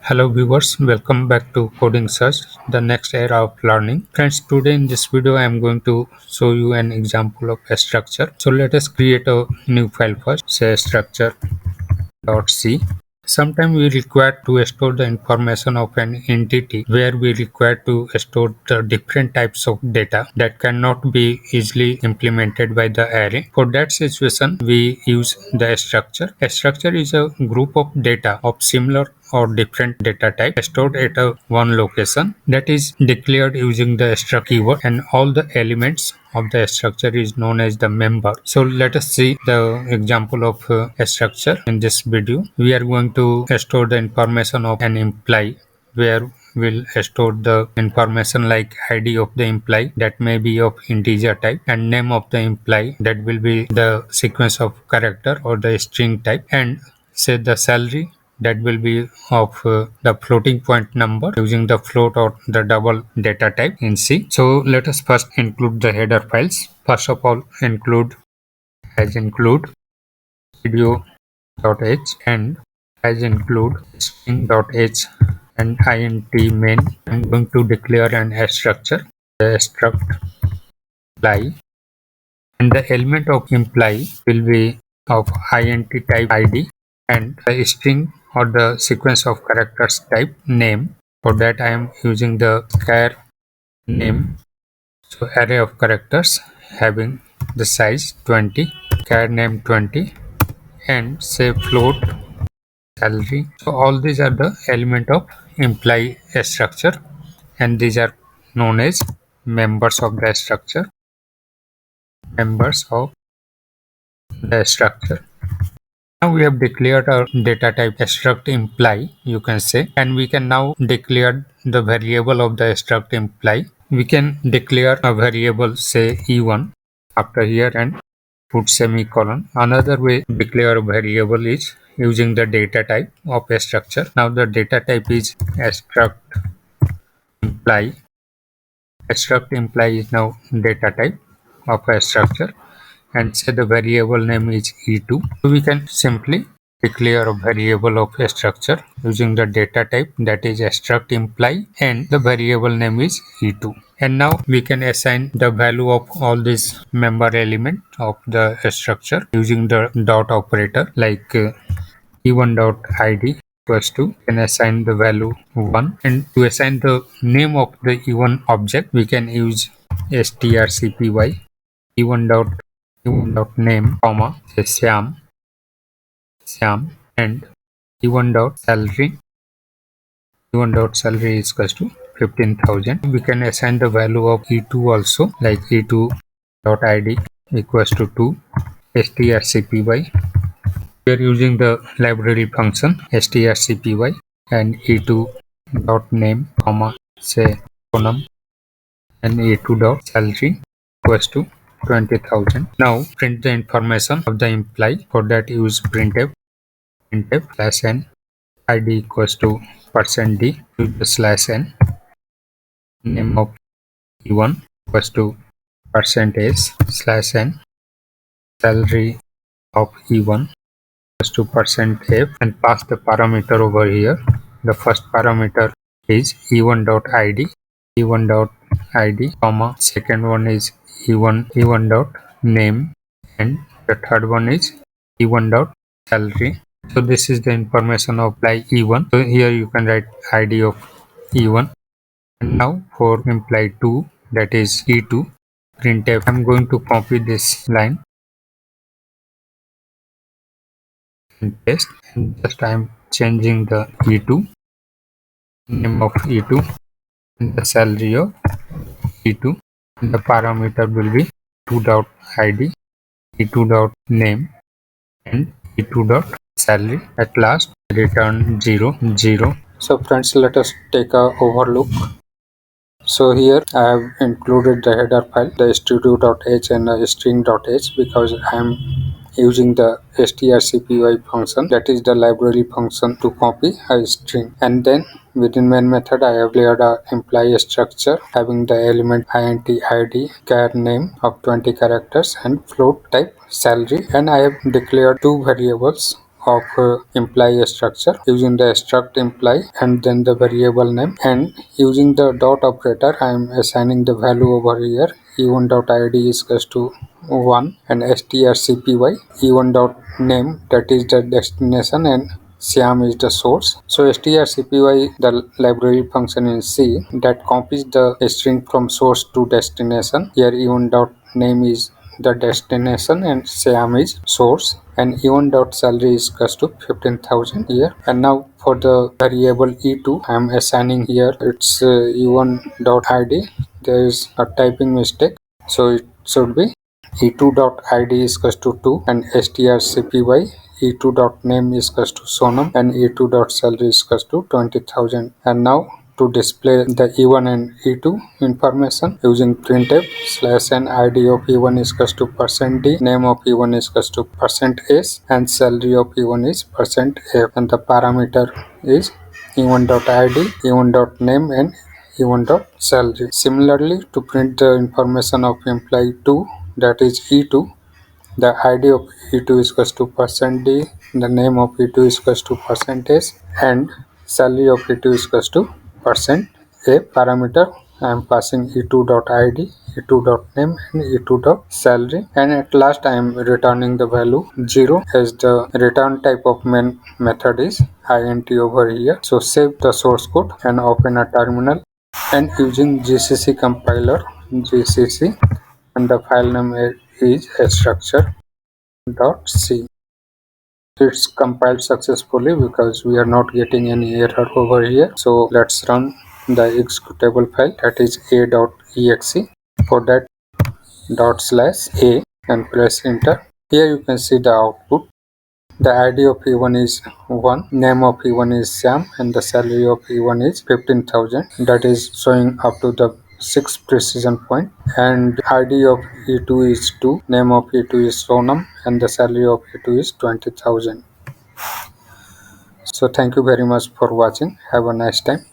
Hello viewers, welcome back to Coding Search, the next era of learning. Friends, today in this video I am going to show you an example of a structure. So let us create a new file first, say structure.c. Sometimes we require to store the information of an entity where we require to store the different types of data that cannot be easily implemented by the array. For that situation, we use the structure. A structure is a group of data of similar or different data type stored at one location that is declared using the struct keyword, and all the elements of the structure is known as the member. So let us see the example of a structure in this video. We are going to store the information of an employee where we'll store the information like id of the employee that may be of integer type, and name of the employee that will be the sequence of character or the string type, and say the salary that will be of the floating point number using the float or the double data type in C. So let us first include the header files. First of all, include video.h and as include string.h and int main. I'm going to declare an structure, the struct imply, and the element of imply will be of int type id, and the string or the sequence of characters type name. For that I am using the char name, so array of characters having the size 20, char name 20, and say float salary. So all these are the element of imply structure, and these are known as members of the structure. Members of the structure. Now we have declared our data type struct imply, you can say, and we can now declare the variable of the struct imply. We can declare a variable say e1 after here and put semicolon. Another way to declare a variable is using the data type of a structure. Now the data type is struct imply. Struct imply is now data type of a structure, and say the variable name is e2. So we can simply declare a variable of a structure using the data type that is struct imply, and the variable name is e2. And now we can assign the value of all these member element of the structure using the dot operator, like e1 dot id equals to, can assign the value 1, and to assign the name of the e1 object we can use strcpy e1 dot name comma say Syam, and e1 dot salary is equals to 15,000. We can assign the value of e2 also, like e2 dot id equals to 2 strcpy. We are using the library function strcpy, and e2 dot name comma say Sonam, and e2 dot salary equals to 20,000. Now print the information of the imply. For that use printf slash n id equals to %d to the slash n, name of e1 equals to %s slash n, salary of e1 equals to %f, and pass the parameter over here. The first parameter is e1 dot id comma, second one is e1 dot name, and the third one is e1 dot salary. So this is the information of imply e1. So here you can write id of e1. And now for imply 2, that is e2, printf. I'm going to copy this line and paste, and just I'm changing the e2, name of e2, and the salary of e2. And the parameter will be 2 dot id, e2 dot name, and e2 dot salary. At last return 0 0. So friends, let us take a overlook. So here I have included the header file, the studio.h and the string.h, because I am using the strcpy function, that is the library function, to copy a string. And then within main method I have layered a imply structure having the element int id, char name of 20 characters, and float type salary, and I have declared two variables of employee structure using the struct employee and then the variable name, and using the dot operator I am assigning the value over here. e1.id is equals to 1 and strcpy e1.name, that is the destination, and Siam is the source. So strcpy, the library function in C that copies the string from source to destination. Here e1.name is the destination and Siam is source, and e1.salary is equals to 15,000 here. And now for the variable e2 I am assigning here it's e1.id. There is a typing mistake, so it should be e2.id is equals to 2 and strcpy e2.name is equals to Sonam and e2.salary is equals to 20,000. And now to display the e1 and e2 information using printf slash n, id of e1 is equals to %d, name of e1 is equals to %s, and salary of e1 is %f, and the parameter is e1.id, e1.name, and e1.salary. Similarly, to print the information of employee 2, that is e2, the id of e2 is equals to %d, the name of e2 is equals to %s, and salary of e2 is equals to %a. Parameter I am passing e2.id, e2.name, and e2.salary, and at last I am returning the value 0 as the return type of main method is int over here. So save the source code and open a terminal, and using GCC compiler, GCC, and the file name is structure.c. It's compiled successfully because we are not getting any error over here. So let's run the executable file, that is a.exe. For that, /a and press enter. Here you can see the output. The ID of E1 is 1, name of E1 is Sam, and the salary of E1 is 15,000. That is showing up to the 6th precision point. And ID of E2 is 2, name of E2 is Sonam, and the salary of E2 is 20,000. So thank you very much for watching. Have a nice time.